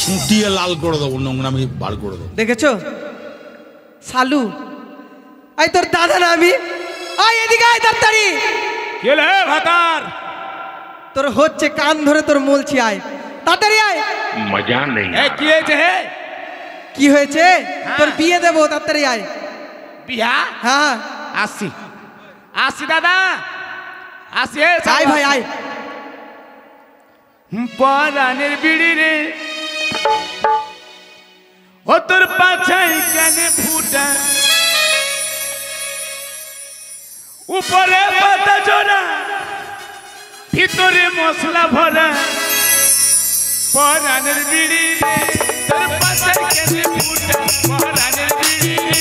ফুটিয়ে লাল করে দেবো, নোংরামি বার করে দেবো। দেখেছো সালু, আই তোর দাদা না আমি, আয় এদিকে আয় তাড়াতাড়ি। কে রে ভাতার? তোর হচ্ছে কান ধরে তোর বলছি, আয় তাড়াতাড়ি আয়। मजा नहीं এ কি হয়েছে হে? কি হয়েছে? তোর বিয়ে দেবো, তাড়াতাড়ি আয়। বিয়া? হ্যাঁ আসি আসি দাদা, আসি। আয় ভাই আয়। পরানের বিড়ি রে, ও তোর পাছাই কানে ফুটা, উপরে পাতা জোড়া, ভিতরে মশলা ভরা। পরানের বিড়ি রে, তোর পাছাই কানে ফুটা, পরানের বিড়ি রে।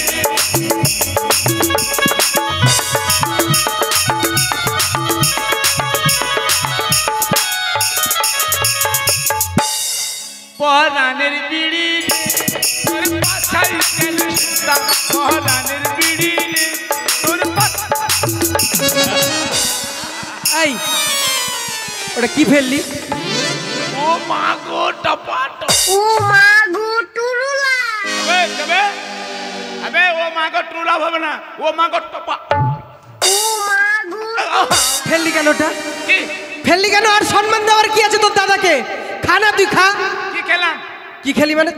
পরানের বিড়ি তোর পাছাই কেন সুতা, পরানের বিড়ি তোর এই ওটা কি ফেললি? ও মা গো টপাট, ও মা গো টুরুলা, আবে আবে ও মা গো টুরুলা হবে না, ও মা গো টপা। ও মা গো ফেললি কেন ওটা? কি ফেললি কেন? আর সম্মান দেওয়ার কি আছে তোর দাদাকে? খা না, তুই খা। কি খেলাম? কি খেলি মানে?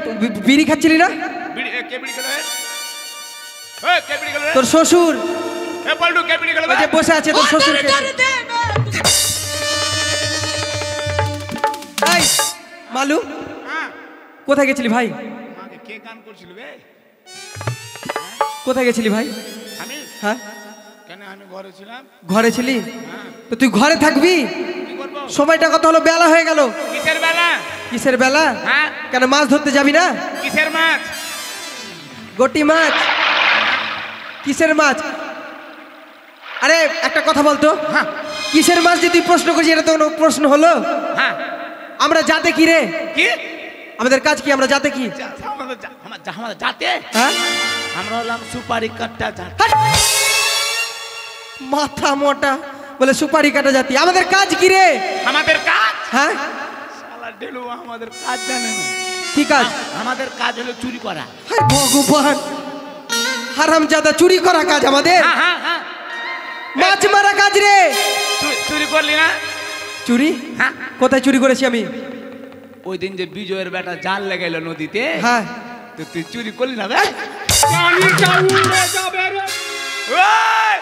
বিড়ি খাচ্ছিলি না? বিড়ি কে বিড়ি খেলো? কে বিড়ি খেলো? তোর শ্বশুর এ পল্টু কে বিড়ি খেলো? ওই যে বসে আছে তোর শ্বশুর। এই মালু, হ্যাঁ কোথায় গেছিলি ভাই? মাকে কে গান করছিল বে? কোথায় গেছিলি ভাই? আমি? হ্যাঁ কেন আমি ঘরে ছিলাম। ঘরে ছিলি? হ্যাঁ তো তুই ঘরে থাকবি? কি করব? সময়টা কত হলো? বেলা হয়ে গেল। কিসের বেলা? কিসের বেলা? হ্যাঁ কেন মাছ ধরতে যাবি না? কিসের মাছ? গটি মাছ? কিসের মাছ? আরে একটা কথা বলতো, হ্যাঁ কিসের মাছ যে তুই প্রশ্ন করছিস? এটা তো কোনো প্রশ্ন হলো? হ্যাঁ আমরা যাতে কি রে? কি আমাদের কাজ কি? আমরা যাতে কি? আমাদের জাতে হ্যাঁ আমরা হলাম সুপারি কাট্টা জাত। হাট! মাথা মোটা বলে সুপারি কাটা জাতি। আমাদের কাজ কি রে? আমাদের কাজ? হ্যাঁ শালা ডেলু আমাদের কাজ জানে না। কি কাজ? আমাদের কাজ হলো চুরি করা। হায় ভগবান, হারামজাদা, চুরি করা কাজ আমাদের? হ্যাঁ হ্যাঁ হ্যাঁ মাছ মারা কাজ রে। চুরি করলি না? চুরি? হ্যাঁ কোথায় চুরি করেছি আমি? ওই দিন যে বিজয়ের বেটা জাল লাগাইলো নদীতে, হ্যাঁ তো তুই চুরি করলি না? চানিটা উড়ে যাবে রে। ওই,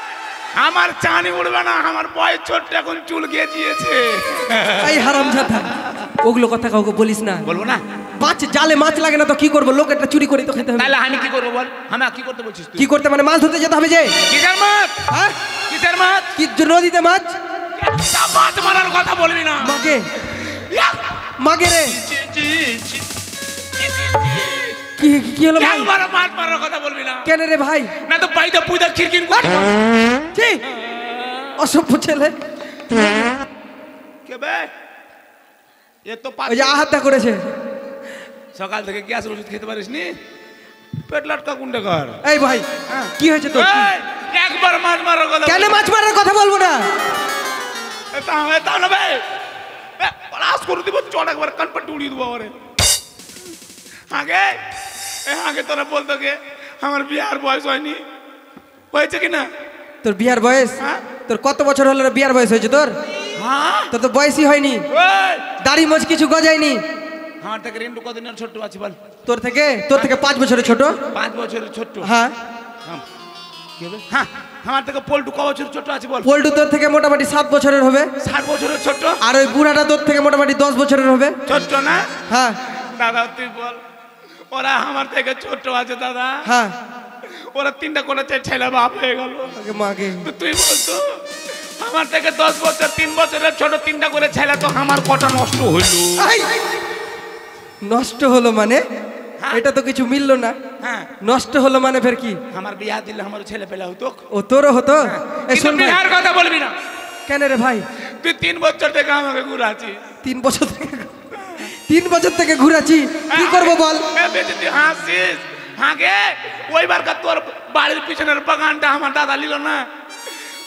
আমার চানি উড়বে না, আমার বয়স ছোট্ট, এখন চুল গেছিয়েছে। এই হারামজাদা, ওগুলো কথা কাউকে বলিস না। বলবো না? মাছ জালে মাছ লাগে না তো কি করবো? লোক একটা চুরি করে তো খেতে হবে। তাহলে আমি কি করবো বল? আমি কি করতে বলছিস তুই? কি করতে মানে? মাছ ধরতে যেতে হবে যে। কিসের মাছ? হ্যাঁ কিসের মাছ? কি নদীতে মাছ? একটা মাছ মারার কথা বলবি না। মাগে মাগে রে। কি কি হলো ভাই? একবার মাছ মারার কথা বলবি না। কেন রে ভাই? না তো বাইদা পুইদা খিরকির করবি। ছি, অসভ্য ছেলে। কে বে? এ তো ওই যে আহাতটা করেছে। সকাল থেকে গ্যাস ওষুধ খেতে পারিস নি? পেট লাটকা কুন্ডে কর। এই ভাই কি হয়েছে তোর? কি? এই, একবার মাছ মারার কথা কেন মাছ মারার কথা বলবো না? তা না বে, রাস করে দিব, চট একবার কানপাটি উড়িয়ে দেবো। আরে আগে তোরা বলতো কে আমার বিয়ার বয়স হয়নি, হয়েছে কিনা? তোর বিয়ার বয়স? হ্যাঁ? তোর কত বছর হলো রে বিয়ার বয়স হয়েছে তোর? হ্যাঁ তোর তো বয়সই হয়নি। ওই, দাড়ি মোজ কিছু গজায়নি। আমার থেকে রেন্টু কদিনের ছোট্ট আছে বল? তোর থেকে 5 বছরের ছোট। 5 বছরের ছোট্ট? হ্যাঁ কি হবে? হ্যাঁ আমার থেকে পল্টু ক বছরের ছোট আছে বল? পল্টু তোর থেকে মোটামুটি 7 বছরের হবে। 60 বছরের ছোট? আর ওই বুড়াটা তোর থেকে মোটামুটি 10 বছরের হবে। ছোট্ট না? হ্যাঁ দাদা তুই বল, ওরা আমার থেকে ছোট আছে দাদা। হ্যাঁ ওরা 3টা করে ছেলে বাপ হয়ে গেল। আগে মাগে তো তুই বলতো আমার থেকে 10 বছর 3 বছরের ছোট 3টা করে ছেলে, তো আমার কটা নষ্ট হইলো? এই! নষ্ট হলো মানে? হ্যাঁ। এটা তো কিছু মিললো না। হ্যাঁ নষ্ট হলো মানে ফের কি? আমার বিয়া দিলে আমার ছেলে পেলে হতো। ও তোরও হতো? এই কিন্তু শোন ভাই, বিয়ার কথা বলবি না। কেন রে ভাই? তুই 3 বছর থেকে আমাকে ঘুরাচ্ছিস। 3 বছর থেকে ঘুরাচ্ছি, কি করবো বল? তুই হাসিস? আগে ওইবার তোর বাড়ির পিছনের বাগানটা আমার দাদা নিল না,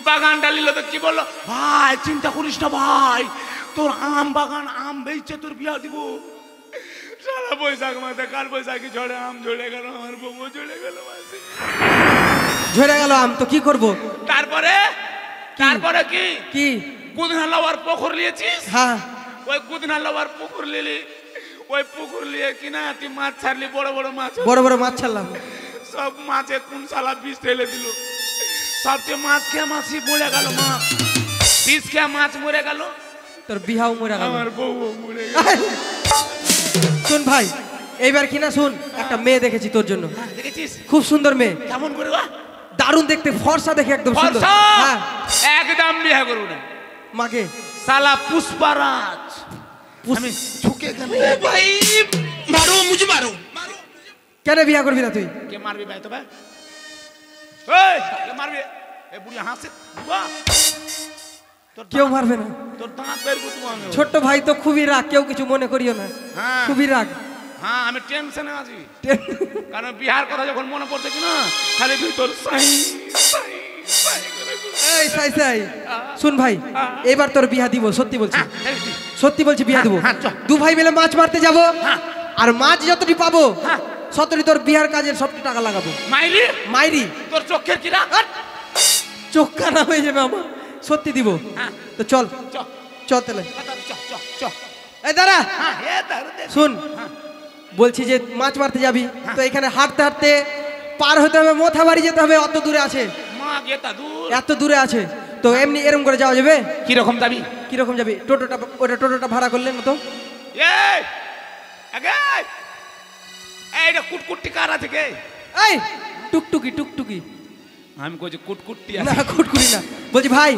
বাগানটা নিল তো কি বললো, ভাই চিন্তা করিস না ভাই, তোর আম বাগান, আম বেচে তোর বিয়া দিব। সারা বৈশাখ মাসে কাল বৈশাখী ঝড়ে আম ঝরে গেল, আমার বউ ঝরে গেল মাসি। ঝরে গেল আম, তো কি করব? তারপরে তারপরে কি কি? কুদনা লওয়ার পুকুর নিয়েছিস? হ্যাঁ, ওই কুদনা লওয়ার পুকুর নিলি, ওই পুকুর নিয়ে কিনা তুই মাছ ছাড়লি, বড় বড় মাছ, বড় বড় মাছ ছাড়লাম। সব মাছে কোন শালা বিষ ঢেলে দিল, সবচেয়ে মাছ খেয়ে মাছি মরে গেল, মাছ বিষ খেয়ে মাছ মরে গেল, তোর বিহাও মরে গেল, আমার বউ মরে গেল। শুন ভাই, এইবার কিনা শুন, একটা মেয়ে দেখেছি তোর জন্য। দেখেছিস? খুব সুন্দর মেয়ে, কেমন করে গো? দারুণ দেখতে, ফর্সা দেখে একদম সুন্দর। ফর্সা? হ্যাঁ, একদম বিয়ে করব না। মাকে শালা পুষ্পারাজ আমি ঝুঁকে গেল। ভাই মারো, মুঝে মারো। কেন বিয়া করবি না তুই? কে মারবি ভাই? তো ভাই এই কে মারবি? এই বুড়ি হাসে বাহ, তোর কেউ মারবে না, তোর দাঁত বের করতে আমি। ছোট্ট ভাই তো খুবই রাগ, কেউ কিছু মনে করিও না। হ্যাঁ খুবই রাগ। হ্যাঁ আমি টেনশনে আছি, কারণ বিহার কথা যখন মনে পড়ছে কিনা খালি ভিতর সাই সাই সাই করে ঘুরে। এই সাই সাই, শুন ভাই, এবার তোর বিয়া দিব, সত্যি বলছি, হ্যাঁ, এই, সত্যি বলছি বিয়া দিব। হ্যাঁ, চল। দু ভাই মিলে মাছ মারতে যাব, হ্যাঁ। আর মাছ যতটি পাবো হ্যাঁ। সতটি তোর বিয়ার কাজের সবটি টাকা লাগাবো। মাইরি মাইরি তোর চোখের কিরা চোখ কানা হয়ে যাবে আমার, সত্যি দিব। হ্যাঁ। তো চল চ চল তাহলে। চ চ চ এই দাঁড়া, হ্যাঁ এ দাঁড়া শুন, হ্যাঁ। বলছি যে মাছ মারতে যাবি, তো এখানে হাঁটতে হাঁটতে পার হতে হবে, মোথা বাড়ি যেতে হবে, অত দূরে আছে, মা গেতা দূর। এত দূরে আছে, তো এমনি এরম করে যাওয়া যাবে? কি রকম যাবি? কিরকম যাবি? টোটোটা, ওটা টোটোটা ভাড়া করলেন তো? এই আগে এইটা কুটকুটি কার আছে কে? এই টুকটুকি, টুকটুকি আমি কইছি কুটকুটি না, আছে। কুটকুটি না। বলছি ভাই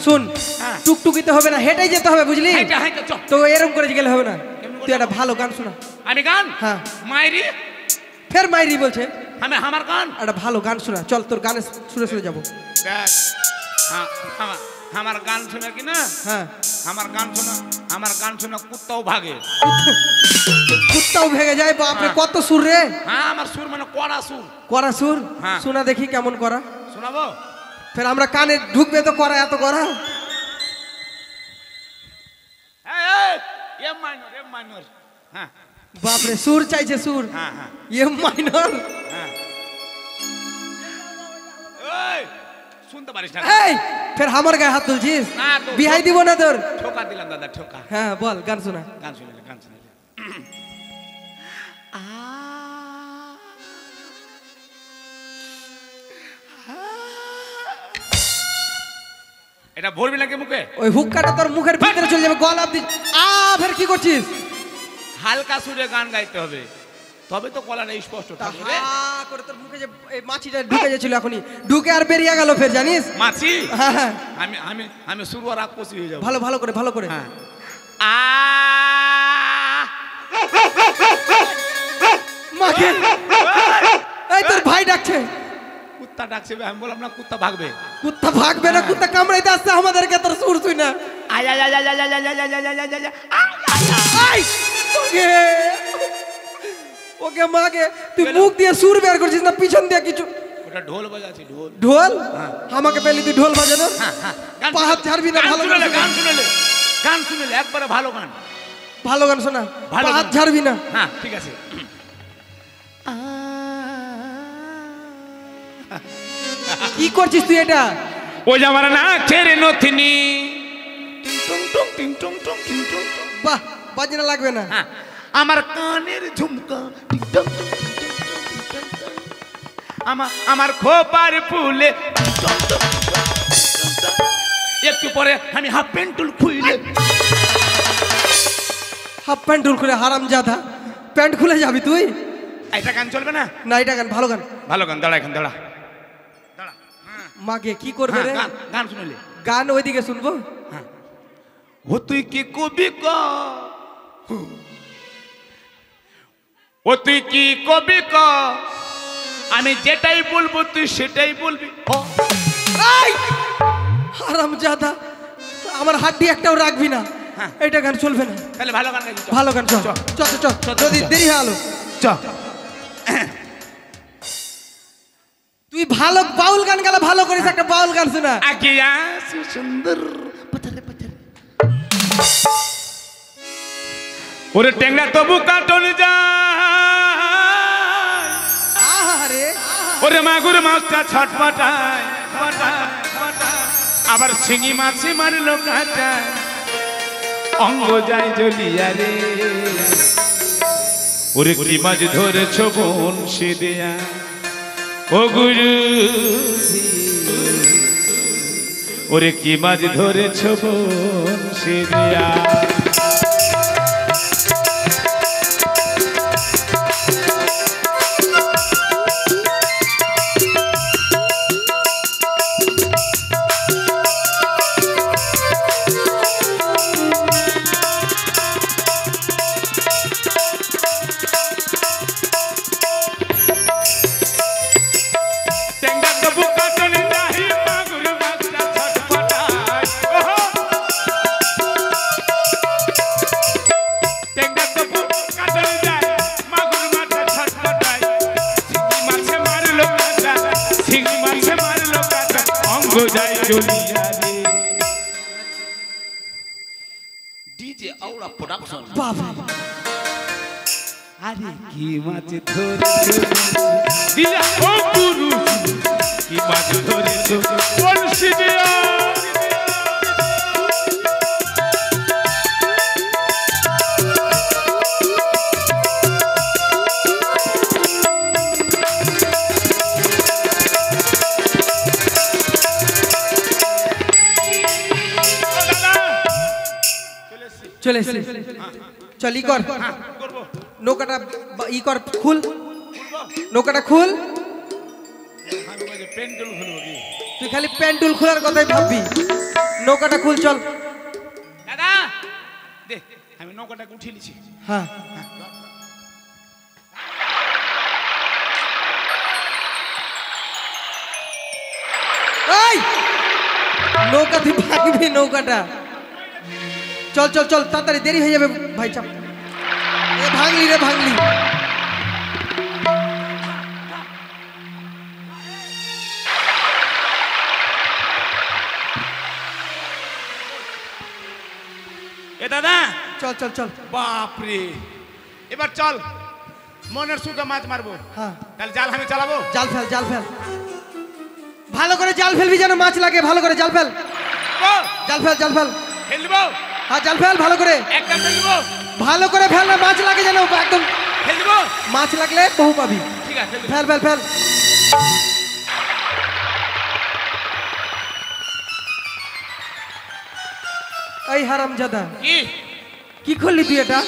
শুন, হ্যাঁ। টুকটুকিতে হবে না, হেঁটেই যেতে হবে, বুঝলি? হাইটা হাইটা চ। তো এরম করে গেলে হবে না, কেমন করে তুই একটা ভালো গান শোনা। আমি গান? হ্যাঁ। মাইরি ফের মাইরি বলছে, আমি আমার গান। একটা ভালো গান শোনা, চল তোর গানে শুনে শুনে যাবো। দেখ হ্যাঁ আমার গান শুনে কি না, হ্যাঁ, আমার গান শোনা, আমার গান শোনা কুত্তাও ভাগে। কুত্তাও ভেঙে যায়, বাপরে হ্যাঁ। কত সুর রে! হ্যাঁ আমার সুর মানে কড়া সুর। করা সুর? হ্যাঁ। শোনা দেখি কেমন করা। শোনাবো? ফের আমরা কানে ঢুকবে তো করা, এত করা। M minor, M minor. হ্যাঁ বাপরে সুর চাইছে, সুর। হ্যাঁ হ্যাঁ এম মাইনর। হ্যাঁ। এই শুনতে পারিস না? এই ফের আমার গায়ে হাত তুলছিস? না তো বিহাই দিব না তোর। ঠোকা দিলাম দাদা, ঠোকা। হ্যাঁ বল, গান শোনা। গান শুনলে, গান শুনলে। এটা ভরবি নাকি মুখে? ওই হুক্কাটা তোর মুখের ভিতরে চলে যাবে, গলা অব্দি। ফের কি করছিস? হালকা সুরে গান গাইতে হবে, তবে তো গলাটা স্পষ্ট থাকবে রে। করে তোর মুখে যে এই মাছিটা ঢুকে গেছিল, এখনই ঢুকে আর বেরিয়ে গেল ফের, জানিস? মাছি? হ্যাঁ হ্যাঁ, আমি আমি আমি শুরু আর আকপসি হয়ে যাব। ভালো ভালো করে, ভালো করে। হ্যাঁ। মাকে, এই তোর ভাই ডাকছে। কুত্তা ডাকছে, আমি বললাম না কুত্তা ভাগবে। কুত্তা ভাগবে না, কুত্তা কামড়াইতে আসছে আমাদেরকে, তোর সুর শুই না। আয় আয় আয় আয় আয় আয় আয় আয় আয় আয় আয় আয়। আই ওকে, ওকে মাকে, তুই মুখ দিয়ে সুর বের করছিস না পিছন দিয়ে কিছু? ওটা ঢোল বাজাচ্ছি, ঢোল। ঢোল? আমাকে পেলি তুই ঢোল বাজানো? হ্যাঁ হ্যাঁ। গান পা হাত ছাড়বি না, গান ভালো শুনেলে, গান গান শুনেলে, গান শুনেলে একবারে ভালো গান। ভালো গান শোনা, ভালো পা হাত গান। ছাড়বি না। হ্যাঁ ঠিক আছে। কি করছিস তুই এটা? ও যে আমার না ছেড়ে নথিনি, টিং টং টং টিং টং টং টিং টং টং। বাহ, বাজনা লাগবে না। হ্যাঁ, আমার কানের ঝুমকা টিং টং টং টিং টং টং টিং টং টং। আমার খোপার ফুলে টিং টং টং টিং টং টিং টং টং। একটু পরে আমি হাফ প্যান্টুল খুইলে। হাফ প্যান্ট ঢুল করে, হারাম জাদা, প্যান্ট খুলে যাবি তুই? এটা গান চলবে না? না, এটা গান, ভালো গান। ভালো গান, দাঁড়া এখন, দাঁড়া দাঁড়া। মাকে কি করবে রে? গান গান শুনলে, গান ওইদিকে শুনবো। ও তুই কি কবি ক, ও তুই কি কবি ক, আমি যেটাই বলবো তুই সেটাই বলবি। হারাম জাদা, আমার হাড্ডি একটাও রাখবি না। হ্যাঁ। এটা গান চলবে না। তাহলে ভালো গান গাইবি। ভালো গান, চল চল চল, যদি দেরি হয়ে আলো। চ তুই ভালো বাউল গান গেলে ভালো করিস, একটা বাউল গান শোনা। আগে আসু সুন্দর পথরে পথরে, ও ওরে টেংরা তবু কাটন যায় আরে ওরে মাগুর মাছটা ছটপটায় আবার শিঙি মাছে মারলো কাটায় অঙ্গ যায় জ্বলিয়া রে ওরে কি মাছ ধরেছ বোন সে দেয়া ও গুরু ওরে কি মাছ ধরেছ বোন সে দেয়া ডিজে আওড়া প্রোডাকশন বাবা আরে কি মাছ ধরেছ দিলা ও গুরু কি মাছ ধরেছ বলছি দিয়া চলে এসে চল ই কর নৌকাটা ই কর খুল নৌকাটা খুল তুই খালি প্যান্টুল খোলার কথাই ভাববি নৌকাটা খুল চল দাদা দে আমি নৌকাটাকে উঠিয়ে নিছি হ্যাঁ এই নৌকা তুই ভাগবি নৌকাটা চল চল চল তাড়াতাড়ি দেরি হয়ে যাবে ভাই চাপ এ ভাঙলি রে ভাঙলি এ দাদা চল চল চল বাপরে এবার চল মনের সুখে মাছ মারবো হ্যাঁ তাহলে জাল আমি চালাবো জাল ফেল জাল ফেল ভালো করে জাল ফেলবি যেন মাছ লাগে ভালো করে জাল ফেল জাল ফেল জাল ফেল ফেলবো হ্যাঁ জাল ফেল ভালো করে একদম ফেলবো ভালো করে ফেল না মাছ লাগে যেন একদম ফেলবো মাছ লাগলে বহু পাবি ঠিক আছে ফেল ফেল ফেল এই হারামজাদা কি কি করলি তুই এটা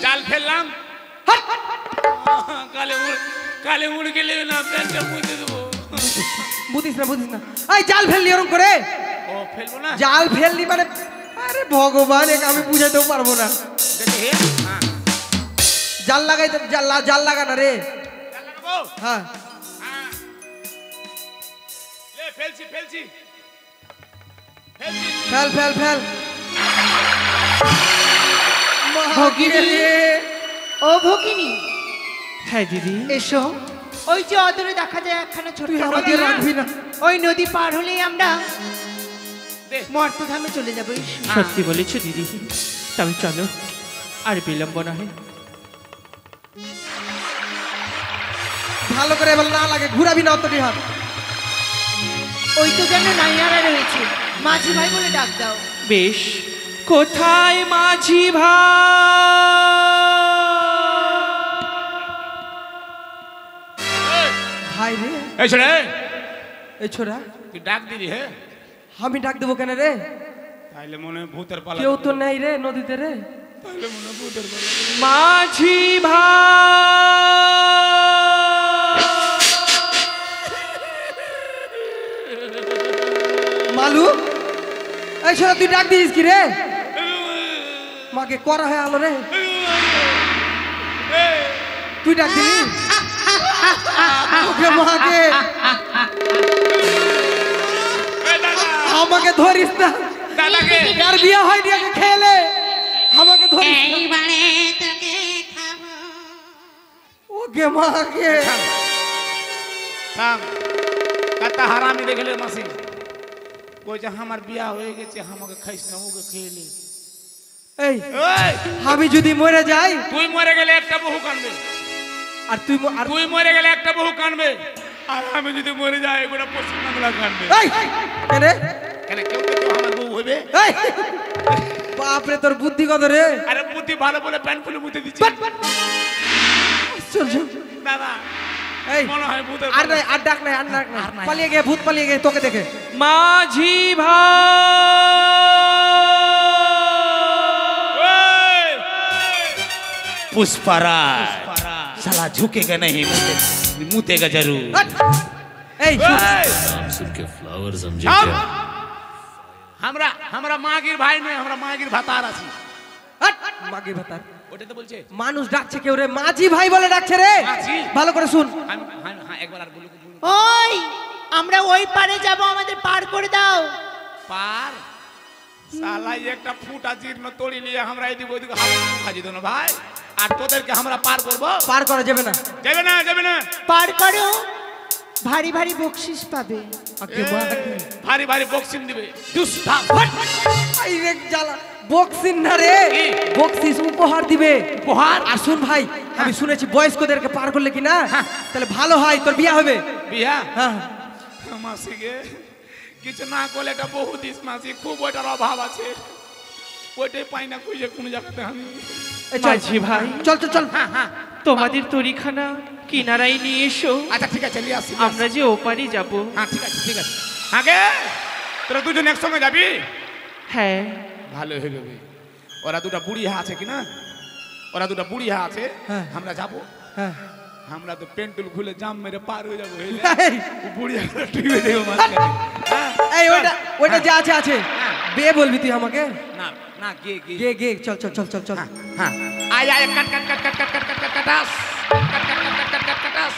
জাল ফেললাম হাট! কালে উড় গেলে না প্যান্টটা মুছে দেবো বুঝিস না এই জাল ফেললি ওরকম করে ও ফেলবো না জাল ফেললি মানে আরে ভগবান একে আমি বুঝাতেও পারবো না দেখে হ্যাঁ জাল লাগাই জাল লাগা না রে জাল লাগাবো হ্যাঁ হ্যাঁ লে ফেলছি ফেলছি ফেলছি ফেল ফেল ফেল ভগিনী। ও ভগিনী হ্যাঁ দিদি এসো ওই যে অদূরে দেখা যায় একখানা ছোট্ট তুই নদী আমাদের না? রাখবি না ওই নদী পার হলেই আমরা দে মর্তধামে চলে যাবো এসো। সত্যি বলেছ দিদি তবে চলো আর বিলম্ব নহে ভালো করে এবার না লাগে ঘুরাবি না অতটি হাত ওই তো যেন নাইয়ারা রয়েছে মাঝি ভাই বলে ডাক দাও বেশ কোথায় মাঝি ভাই রে এই ছোড়ে এই ছোড়া তুই ডাক দিবি হ্যাঁ আমি ডাক দেবো কেন রে তাইলে মনে হয় ভূতের পালা কেউ তো নেই রে নদীতে রে তাইলে মনে হয় ভূতের পালা মাঝি মালু এই ছোড়া তুই ডাক দিস কি রে মাকে করা হয়ে আলো রে তুই ডাক দিলি ওকে মাকে আমাকে ধরিস না দাদাকে আর বিয়ে হয়নি আগে খেলে আমাকে ধরিস না। এইবারে তোকে খাবো ওকে মাকে থাম কাতা হারামি দেখলে মাসি কই যে আমার বিয়া হয়ে গেছে আমাকে খাইস না ওকে খেলে এই ওই আমি যদি মরে যাই তুই মরে গেলে একটা বহু কানবে, আর তুই আর তুই মরে গেলে একটা বহু কানবে, আর আমি যদি মরে যাই গোটা পশ্চিম বাংলা কানবে। এই কেন রে? কেন কেউ তো কেউ আমার বউ হইবে? এই বাপরে তোর বুদ্ধি কত রে? আরে বুদ্ধি ভালো বলে প্যান্ট খুলে মুতে দিচ্ছি। চল চল দাদা এই মনে হয় ভূতের আর নাই, আর ডাক নাই, আর ডাক নাই, পালিয়ে গে, ভূত পালিয়ে গে তোকে দেখে। মাঝি ভাই पुष्पराज साला झुकेगा नहीं मुतेगा जरूर। हट! এই আমরা আমরা মাগির ভাই নয়, আমরা মাগির ভাতার আছি। হট! মাগি ভাতার ওটা তো বলছে মানুষ ডাকছে কেউ রে, মাঝি ভাই বলে ডাকছে রে। মাঝি? ভালো করে শুন। হ্যাঁ একবার আর বলুন। ওই আমরা ওই পারে যাব, আমাদের পার করে দাও। পার শালা একটা ফুটা জীর্ণ তড়ি নিয়ে আমরা এদিকে ওইদিকে হাওয়া খাজি দেব না ভাই, আর তোদেরকে আমরা পার করব? পার করা যাবে না। যাবে না, যাবে না। পার করো, ভারী ভারী বকশিস পাবে। আকে মা আকে। ভারী ভারী বক্সিং দিবে। দুষ্টা আই রে জ্বালা, বক্সিং না রে, কি? বক্সিস উপহার দিবে। উপহার? আর শুন ভাই, আমি শুনেছি বয়স্কদেরকে পার করলে কি না তাহলে ভালো হয়, তোর বিয়া হবে। বিয়া? হ্যাঁ মাসিকে কিছু না করলে এটা বহু দিস মাসি, খুব ওইটার অভাব আছে, ওইটাই পাই না খুঁজে কোন জায়গাতে আমি। এই চল মাঝি ভাই চল চল চল। হ্যাঁ হ্যাঁ তোমাদের তরিখানা কিনারায় নিয়ে এসো, আচ্ছা ঠিক আছে, নিয়ে আসছি। আমরা যে ওপারে যাব। হ্যাঁ ঠিক আছে, ঠিক আছে। আগে তোরা দুজন একসঙ্গে যাবি? হ্যাঁ ভালো হয়ে যাবে। ওরা দুটা বুড়ি আছে কিনা, ওরা দুটা বুড়ি আছে, হ্যাঁ। আমরা যাব। হ্যাঁ আমরা তো পেন্টুল খুলে জাম মেরে পার হয়ে যাবো। এই, বুড়ি আমরা টিপে দেবো মাঝখানে। হ্যাঁ? এই ওইটা ওইটা যা আছে আছে, হ্যাঁ। বে বলবি তুই আমাকে। না না গে গে গে গে চল চল চল চল চল। হ্যাঁ আয় আয় কাট কাট কাট কাট কাট কাট কাট কাট কাটাস কাট কাট কাট কাট কাট কাটাস।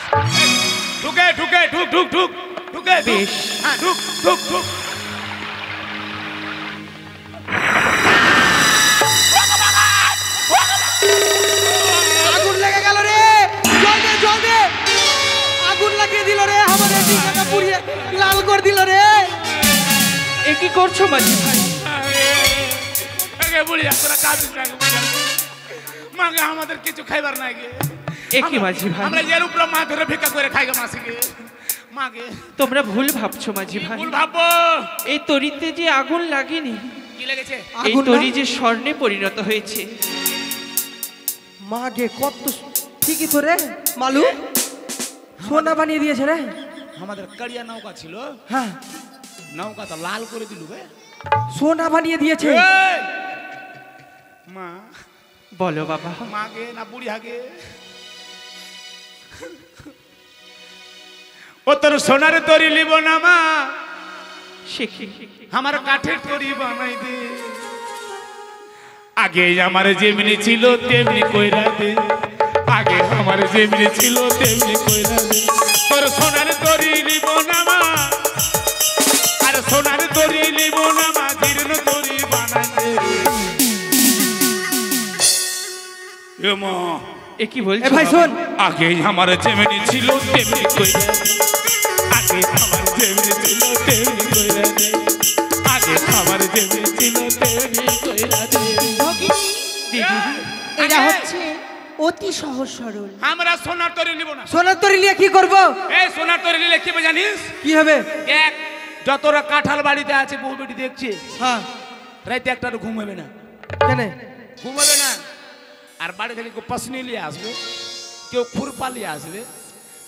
ঢুকে ঢুকে ঢুক ঢুক ঢুক ঢুকে বেশ। হ্যাঁ ঢুক ঢুক ঢুক। আগুন লেগে গেল রে, জল দে জল দে। আগুন লাগিয়ে দিল রে, আমাদের দিকটা পুড়িয়ে লাল করে দিল রে। এ কি করছো মাঝি ভাই? আগে বুড়ি তোরা কাঁদিস না, মাগে আমাদের কিছু খাইবার নাই গে। এ কি মাঝি ভাই? আমরা এর উপরে মা ধরে ভিক্ষা করে খাই গে মাসিকে। মাগে তোমরা ভুল ভাবছো মাঝি ভাই, ভুল ভাববো। এই তরিতে যে আগুন লাগেনি, কি লেগেছে? এই আগুন না? তরি যে স্বর্ণে পরিণত হয়েছে। মা গে কত ঠিকই তো রে, মালু সোনা বানিয়ে দিয়েছে রে। আমাদের কাড়িয়া নৌকা ছিল, হ্যাঁ নৌকা তো লাল করে দিলু বে। সোনা বানিয়ে দিয়েছে। এই! মা বলো বাবা, মাগে না বুড়ি হাগে? ও তোর সোনার তরি লিব না মা, সে কি? আমার কাঠের তরি বানাই দে। আগে আমার যেমনি ছিল তেমনি কইরা দে, আগে আমার যেমনি ছিল তেমনি কইরা দে। তোর সোনার তরি লিব না মা, আর সোনার তরি লিব না মা, জীর্ণ তরি বানাই দে। এ মা এ কি এ বলছো ভাই বাবা? শোন, আগে আমার যেমনি ছিল তেমনি কইরা দে, আগে আমার যেমনি ছিল তেমনি কইরা দে, আগে আমার যেমনি ছিল তেমনি কইরা দে। দিদি, এরা হচ্ছে অতি সহজ সরল। আমরা সোনার তরি নিব না। সোনার তরি নিয়ে কি করব? এই সোনার তরি নিলে কি হবে জানিস? কি হবে? দেখ যতটা কাঁঠাল বাড়িতে আছে বহু বেটি দেখছে, হ্যাঁ রাতে একটা ঘুম হবে না, কেন? ঘুম হবে না। আর বাড়ি থেকে কেউ পাসনি নিয়ে আসবে, কেউ খুরপা নিয়ে আসবে,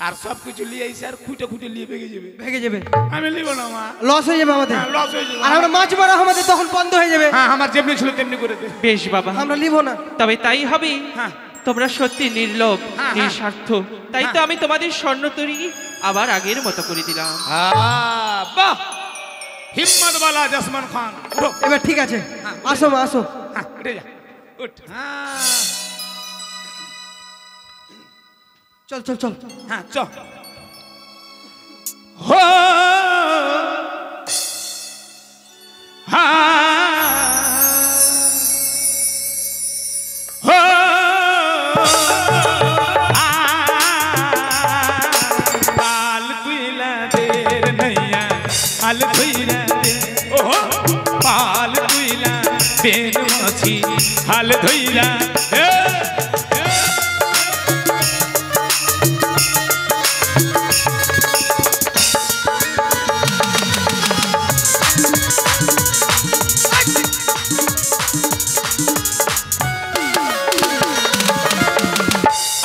আর সব কিছু নিয়ে এসে আর খুঁটে খুঁটে নিয়ে ভেঙে যাবে। ভেঙে যাবে, আমি নিব না মা, লস হয়ে যাবে আমাদের। লস হয়ে যাবে। আর আমরা মাছ মারা আমাদের তখন বন্ধ হয়ে যাবে। হ্যাঁ আমার যেমনি ছিল তেমনি করে দে। বেশ বাবা, আমরা নিব না। তবে তাই হবে। হ্যাঁ তোমরা সত্যি নির্লোভ, হ্যাঁ। নিঃস্বার্থ, তাই তো আমি তোমাদের স্বর্ণ তরি আবার আগের মতো করে দিলাম। বাহ, হিম্মত বালা জসমান খান। উঠো, এবার ঠিক আছে, আসো মা আসো। হ্যাঁ উঠে যা, উঠ। হ্যাঁ চল চল চল। হ্যাঁ চ। হো হো পাল তুইলা দে নैया আল তুইলা দে, ও পাল তুইলা দেন মাছি হাল ধইরা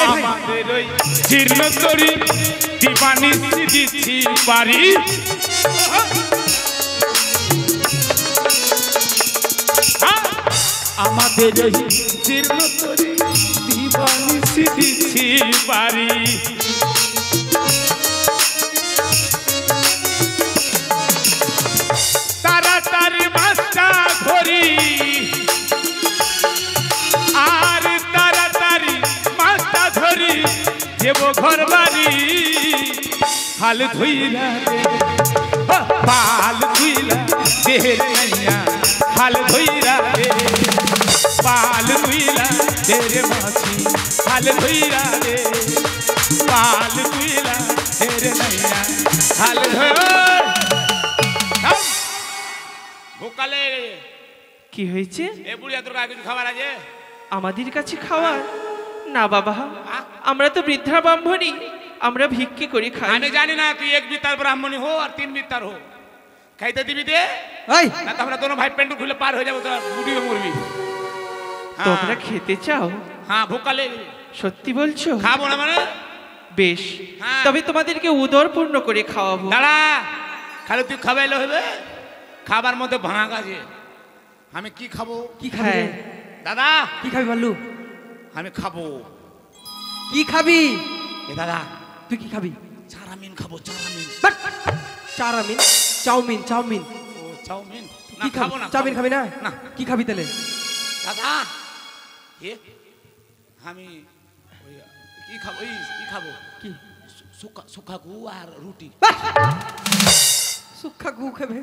আমাদের ওই জীর্ণ তরি দিবানি দিচ্ছি বাড়ি আমাদের ওই জীর্ণ তরি দিবানি দিচ্ছি বাড়ি তাড়াতাড়ি মাছটা ধরি আর তাড়াতাড়ি মাছটা ধরি দেব ঘর বাড়ি হাল ধুইলা পাল ধুইলা দেহের নাইয়া হাল ধুইলা রে পাল ধুইলা দেহের মাছি হাল ধুইলা রে পাল ধুইলা দেহের নাইয়া হাল ভোকালে কি হয়েছে? এ বুড়িয়া তোর কাছে কিছু খাবার আছে? আমাদের কাছে খাওয়ার? না বাবা, আমরা তো বৃদ্ধা ব্রাহ্মণী, আমরা ভিক্ষে করে খাই। আমি জানি না তুই এক বিত্তার ব্রাহ্মণী হো আর তিন বিত্তার হো, খাইতে দিবি দে এই না তো আমরা দোনো ভাই পেন্টু খুলে পার হয়ে যাবো, তোরা বুড়িয়ে মরবি। তোমরা খেতে চাও? হ্যাঁ ভোকালে সত্যি বলছো? খাবো না মানে? বেশ, হ্যাঁ। তবে তোমাদেরকে উদরপূর্ণ করে খাওয়াবো। দাঁড়া, খালি তুই খাবাইলে হবে? খাবার মধ্যে ভাঙ আছে, আমি কি খাবো? কি খাবি রে? হ্যাঁ। দাদা কি খাবি মাল্লু? আমি খাবো। কি খাবি? এ দাদা তুই কি খাবি? চারামিন খাবো, চারামিন। বাট! চারামিন, চাউমিন, চাউমিন। ও চাউমিন না, কি খাবো খাবি? না। চাউমিন খাবি না? না। কি খাবি তাহলে? দাদা এ আমি ওই কি খাবো, ওই কি খাবো, কি? শুকা শুকা গু আর রুটি। শুকনা গু খাবে?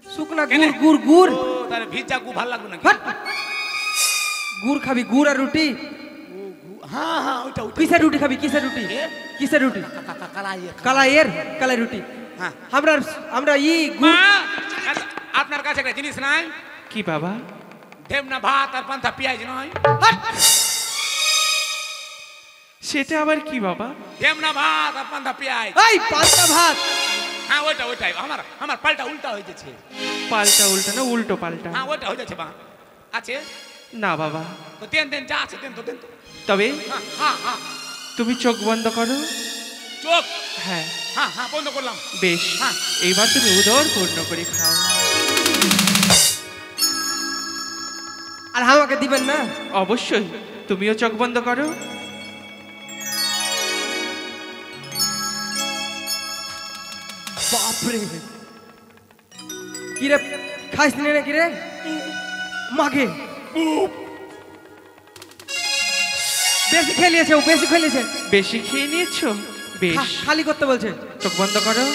শুকনা কেনে? গুড়, গুড়, গুড়। ও তাহলে ভিজা গু ভালো লাগবে নাকি? বাট! গুড় খাবি, গুড় আর রুটি? হ্যাঁ হ্যাঁ ওইটা ওইটা কিসের রুটি খাবি? কিসের রুটি? এ? কিসের রুটি? কালাই কালাইয়ের, কালাই রুটি। হ্যাঁ। আমরা আমরা মা, গুড়। আপনার কাছে একটা জিনিস নাই? কি বাবা? ঢেমনা ভাত আর পান্তা পেঁয়াজ নয়? হাট! সেটা আবার কি বাবা? ঢেমনা ভাত আর পান্তা পেঁয়াজ। এই পান্তা ভাত। হ্যাঁ ওইটা ওইটাই, আমার আমার পাল্টা উল্টা হয়ে যাচ্ছে। পাল্টা উল্টা না উল্টো পাল্টা? হ্যাঁ ওইটা হয়ে যাচ্ছে। বা আছে না বাবা, তো দেন দেন, যা আছে দেন তো, দেন তো। তবে হ্যাঁ হ্যাঁ হ্যাঁ তুমি চোখ বন্ধ করো। চোখ হ্যাঁ হ্যাঁ হ্যাঁ বন্ধ করলাম। বেশ, হ্যাঁ। এইবার তুমি উদরপূর্ণ করে খাও। আর আমাকে দিবেন না? অবশ্যই, তুমিও চোখ বন্ধ করো। বাপরে, কি রে খাইস নি নাকি রে? মাগে বেশি খেলিয়েছে, ও বেশি খেলিয়েছে। বেশি খেয়ে নিয়েছো? বেশ, খালি করতে বলছে। চোখ বন্ধ করো।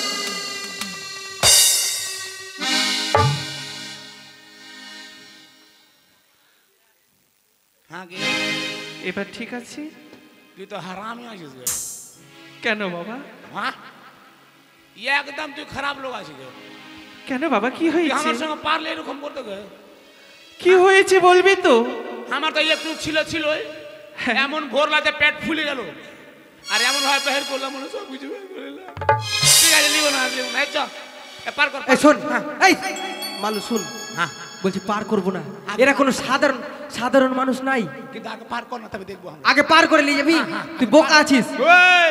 হ্যাঁ গে, এবার ঠিক আছে? তুই তো হারামি আছিস গে। কেন বাবা? হ্যাঁ একদম তুই খারাপ লোক আছিস গে। কেন বাবা, কি তুই হয়েছে? আমার সঙ্গে পারলে এরকম করতে গে। কি হয়েছে বলবি তো? আমার তো একটু ছিল ছিলই, এমন ভোর রাতে পেট ফুলে গেল, আর এমন ভাবে বের করলাম মনে সব কিছু বের করে নিলাম। ঠিক আছে, নিব না নিব না, এই চ এ পার কর। এই শোন, এই মালু শুন, হ্যাঁ বলছি পার করবো না। এরা কোনো সাধারণ সাধারণ মানুষ নাই। কিন্তু আগে পার কর না, তবে দেখবো আমরা। আগে পার করে নিয়ে যাবি। তুই বোকা আছিস। ओए,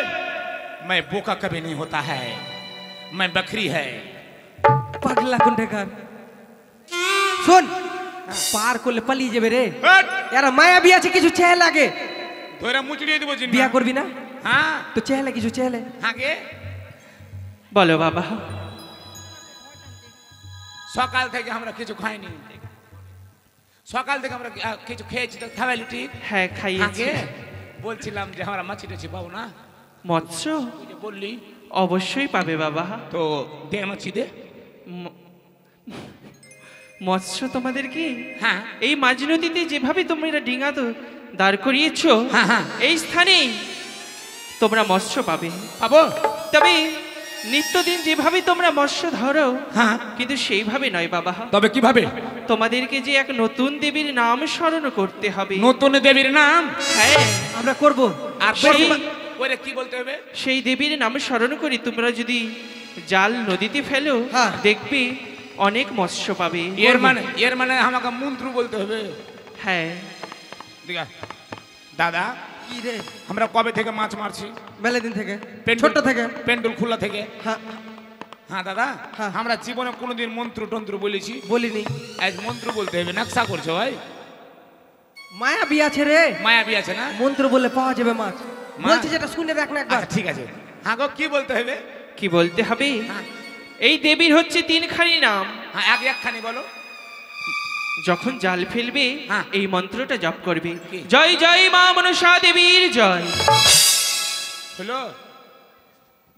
मैं बोका कभी नहीं होता है, मैं बकरी है। পাগলা কোনটাকার। শোন, পার করলে পালিয়ে যাবে রে। हट! এরা মায়াবী আছে, কিছু চেয়ে লাগে। ধরে মুচড়িয়ে দেবো জিন। বিয়া করবি না? হ্যাঁ তো চেহালে কিছু চেহালে। হ্যাঁ গে, বলো বাবা। সকাল থেকে আমরা কিছু খাইনি, সকাল থেকে আমরা কিছু খেয়েছি তো, খাওয়াইলি ঠিক? হ্যাঁ, খাইয়েছি। আগে বলছিলাম যে আমরা মাছি টাছি পাবো না, মৎস্য তুই যে বললি, অবশ্যই পাবে বাবা। তো দে মাছি দে। ম- মৎস্য তোমাদের কি? হ্যাঁ এই মাঝ নদীতে যেভাবে তোমরা ডিঙা তো দাঁড় করিয়েছো, হ্যাঁ হ্যাঁ এই স্থানেই তোমরা মৎস্য পাবে। পাবো। তবে নিত্যদিন যেভাবে তোমরা মৎস্য ধরো, হ্যাঁ, কিন্তু সেইভাবে নয় বাবা। তবে কিভাবে? তোমাদেরকে যে এক নতুন দেবীর নাম স্মরণ করতে হবে। নতুন দেবীর নাম? হ্যাঁ, আমরা করব। আর সেই- ওরে কি বলতে হবে? সেই দেবীর নাম স্মরণ করি তোমরা যদি জাল নদীতে ফেলো, হ্যাঁ। দেখবে অনেক মৎস্য পাবে। এর মানে আমাকে মন্ত্র বলতে হবে। হ্যাঁ, ঠিক আছে দাদা, কি রে? আমরা কবে থেকে মাছ মারছি? মেলে দিন থেকে, পেন্ডুল- ছোট্ট থেকে। পেন্ডুল খোলা থেকে। হ্যাঁ, হ্যাঁ দাদা, হ্যাঁ। আমরা জীবনে কোনোদিন মন্ত্র টন্ত্র বলেছি? বলিনি। আজ মন্ত্র বলতে হবে, নকশা করছো ভাই। মায়া বি আছে রে, মায়াবী আছে না? মন্ত্র বলে পাওয়া যাবে মাছ। মা- বলছি যেটা শুনে দেখ না একবার। আচ্ছা ঠিক আছে। হ্যাঁ গো, কি বলতে হবে? কি বলতে হবে? হ্যাঁ এই দেবীর হচ্ছে তিনখানি নাম। হ্যাঁ, একখানি বলো। যখন জাল ফেলবে হ্যাঁ। এই মন্ত্রটা জপ করবে, কি? জয় জয় মা মনসা দেবীর জয়। হলো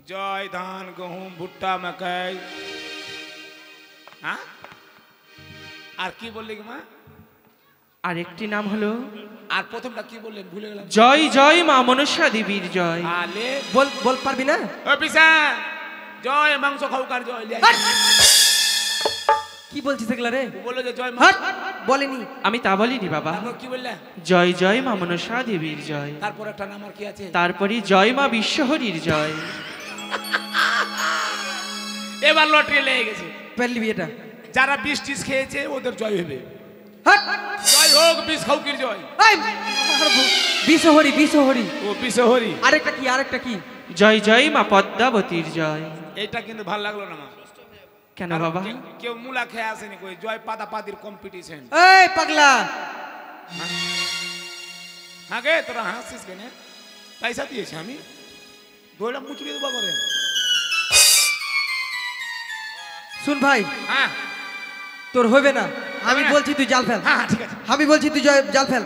জয় ধান গহম ভুট্টা মাকাই। হ্যাঁ, আর কি বললি গো মা? আরেকটি নাম হলো আর প্রথমটা কি বললেন ভুলে গেলাম। জয় জয় মা মনসা দেবীর জয়। আলে বল বল পারবি না? ও পিসা, জয় মাংস খাউকার জয় লিয়া। হাট! কি বলছিস এগুলা রে? ও বললো যে জয় হাট! মাংস। বলেনি। আমি তা বলিনি বাবা। তারপর কি বললে? জয় জয় মা মনসা দেবীর জয়, তারপর একটা নাম আর কি আছে? তারপরে জয় মা বিশ্বহরির জয়। এবার লটারি লেগে গেছে। পারলি এটা? যারা বিষ টিস খেয়েছে ওদের জয় হবে। হাট! জয় হোক বিষ খাউকির জয়। এই, বিশহরি বিশহরি। ও বিষ হরি। আরেকটা কি? আরেকটা কি? জয় জয় মা পদ্মাবতীর জয়। এইটা কিন্তু ভালো লাগলো না মা। কেন বাবা? কেউ মুলা খেয়ে আসেনি কই জয় পাতা পাতির কম্পিটিশন। এই পাগলা, আগে তোরা হাসছিস কেন? পয়সা দিয়েছি আমি, দৌড়া মুচড়িয়ে দেবো করে। শুন ভাই, হ্যাঁ তোর হবে না। আমি হবে না? বলছি তুই জাল ফেল। হ্যাঁ ঠিক আছে। আমি বলছি তুই জাল ফেল।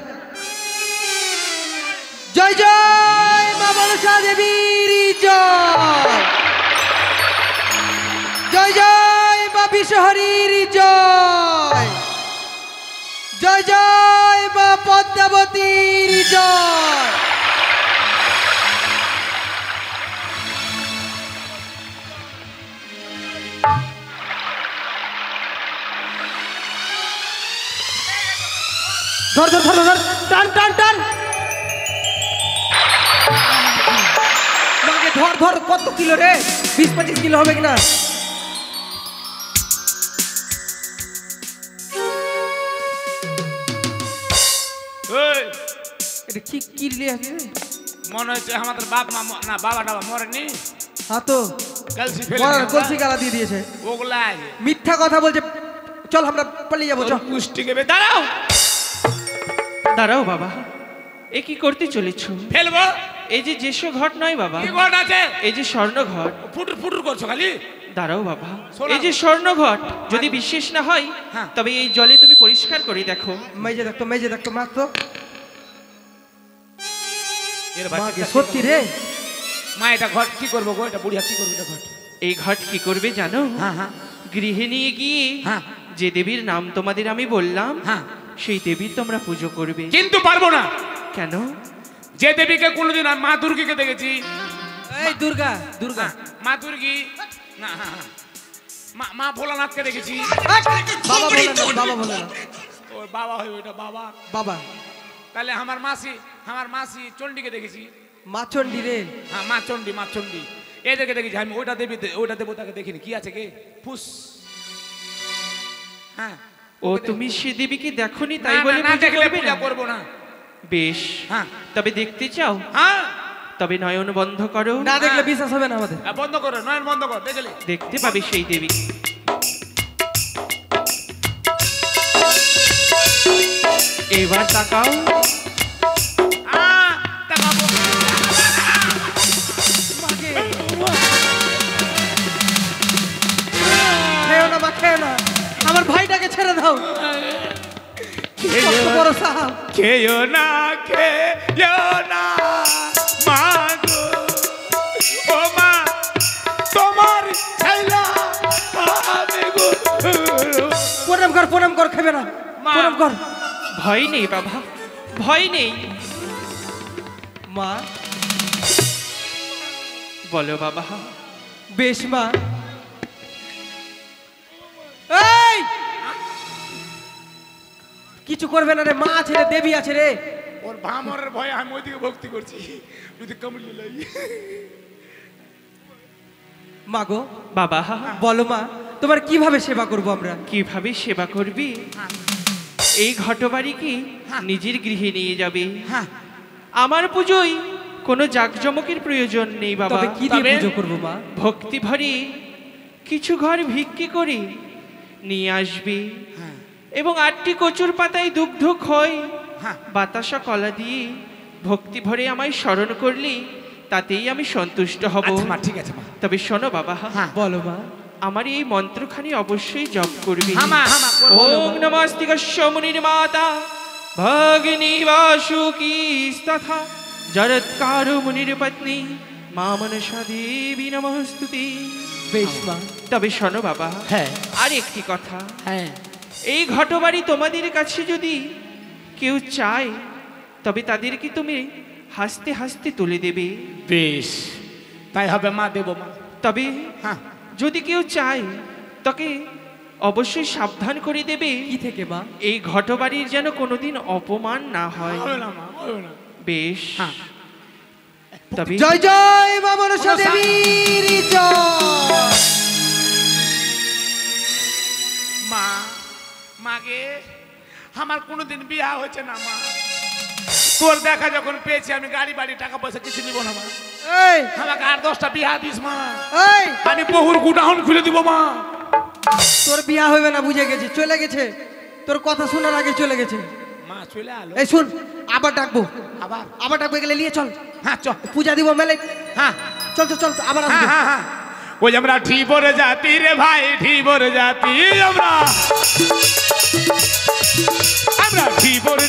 জয় জয় মা মনসা দেবীর জয়, জয় জয় মা বিশ্বহরির জয়, জয় জয় মা পদ্মাবতীর জয়। ধর ধর ধর ধর, টান টান টান। মাকে ধর ধর। কত কিলো রে? 20-25 কিলো হবে কিনা? ওই এটা কি কি লিয়ে আছে রে? মনে হচ্ছে আমাদের বাপ মা না বাবা টাবা মরেনি। হ্যাঁ তো, কলসি ফেলে মরার কলসি গালা দিয়ে দিয়েছে। ওগুলা মিথ্যা কথা বলছে। চল আমরা পালিয়ে যাবো, চল। পুষ্টি কেবে দাঁড়াও। দাঁড়াও বাবা, এ কি করতে চলেছ? ফেলবো। এই যে যেসব ঘট নয় বাবা, কি ঘট আছে? এই যে স্বর্ণ ঘট। ফুটুর ফুটুর করছো খালি। দাঁড়াও বাবা, সোনা এই যে স্বর্ণ ঘট যদি বিশ্বাস না হয়, হ্যাঁ। তবে এই জলে তুমি পরিষ্কার করে দেখো। মেজে দেখতো, মেজে দেখতো, মার তো। এর মাকে সত্যি রে? মা এটা ঘট কি করবো গো? এটা বুড়িয়া কি করবো এটা ঘট? এই ঘট কি করবে জানো? হ্যাঁ হ্যাঁ গৃহে নিয়ে গিয়ে হ্যাঁ যে দেবীর নাম তোমাদের আমি বললাম, হ্যাঁ। সেই দেবীর তোমরা পুজো করবে। কিন্তু পারবো না। কেন? যে দেবীকে কোনোদিন আমি মা দুর্গীকে দেখেছি। এই দুর্গা, দুর্গা। মা দুর্গী না, হ্যাঁ, হ্যাঁ। মা ভোলানাথকে দেখেছি। বাবা বলে না, বাবা বলে না। ওই বাবা হয় ওইটা বাবা। বাবা তাহলে আমার মাসি চণ্ডীকে দেখেছি। মা চণ্ডী রে। হ্যাঁ মা চণ্ডী এদেরকে দেখেছি আমি। ওইটা দেবতাকে দেখিনি। কি আছে কে? ফুস। হ্যাঁ ও তুমি সে দেবীকে দেখোনি তাই না, বলে না, পুজো দেখলে করবে পূজা না? করবো না। বেশ, হ্যাঁ তবে দেখতে চাও? হ্যাঁ তবে নয়ন বন্ধ করো, না দেখলে বিশ্বাস হবে না আমাদের। বন্ধ করো, নয়ন বন্ধ কর, দেখলে দেখতে পাবে সেই দেবী। এবার তাকাও। তাকাবো। মাকে খেও না মা, খেও না। আমার ভাইটাকে ছেড়ে দাও। কত বড় সাহাব। খেয়েও না মা গো, ও মা তোমার ছাইলা আমি গো। প্রণাম কর, খেবে না। মা। প্রণাম কর। ভয় নেই বাবা, ভয় নেই। মা বলো বাবা, বেশ মা। এই কিছু করবে না রে, মা আছে রে, দেবী আছে রে। ওর ভামরের ভয়ে আমি ওইদিকে ভক্তি করছি, যদি কামড় লাই। মা গো, বাবা বলো মা, তোমার কিভাবে সেবা করব আমরা? কিভাবে সেবা করবি? এই ঘটবাড়িকে নিজের গৃহে নিয়ে যাবে। আমার পুজোয় কোনো জাঁকজমকের প্রয়োজন নেই বাবা। তবে কি দিয়ে তবে পুজো করব মা? ভক্তি ভরে কিছু ঘর ভিক্ষে করে নিয়ে আসবে এবং 8টি কচুর পাতায় দুগ্ধ খয় বাতাসা কলা দিয়ে ভক্তি ভরে আমায় স্মরণ করলে তাতেই আমি সন্তুষ্ট হব। আচ্ছা মা, ঠিক আছে মা। তবে শোনো বাবা, বলো মা। আমার এই মন্ত্রখানি অবশ্যই জপ করবি। হ্যাঁ মা, হ্যাঁ মা, করবো। ওম নমস্তিকাস্য মুনির মাতা ভগিনী বাসুকি তথা জরৎকার মুনির পত্নী মা মনসা দেবী নমস্তুতে। বেশ মা। তবে শোনো বাবা, হ্যাঁ আর একটি কথা, হ্যাঁ এই ঘটবাড়ি তোমাদের কাছে যদি কেউ চায় তবে তাদেরকে তুমি হাসতে হাসতে তুলে দেবে। বেশ, তাই হবে মা, দেবো মা। তবে হ্যাঁ, যদি কেউ চায় তাকে অবশ্যই সাবধান করে দেবে কি থেকে মা? এই ঘটবাড়ির যেন কোনোদিন অপমান না হয়। হবে না মা, হবে না। বেশ, হ্যাঁ। তবে জয় জয় মা মনসা দেবীর জয়। মা, মাগে আমার কোনোদিন বিয়া হয়েছে না মা। তোর দেখা যখন পেয়েছি আমি, গাড়ি বাড়ি টাকা পয়সা কিছু নিব না মা। এই আমাকে 8-10টা বিয়া দিস মা, এই আমি বহুর গুডাউন খুলে দিব মা। তোর বিয়া হবে না, বুঝে গেছি, চলে গেছে। তোর কথা শোনার আগে চলে গেছে। মা চলে আলো। এই শুন, আবার ডাকবো, আবার? আবার ডাকবো, গেলে নিয়ে চল। হ্যাঁ চল। পূজা দিব মেলে। হ্যাঁ চল চল চল, আবার হ্যাঁ আসবো। হ্যাঁ হ্যাঁ। ওই আমরা ঢিবর জাতি রে ভাই, ঢিবর জাতি আমরা, আমরা ঢিবর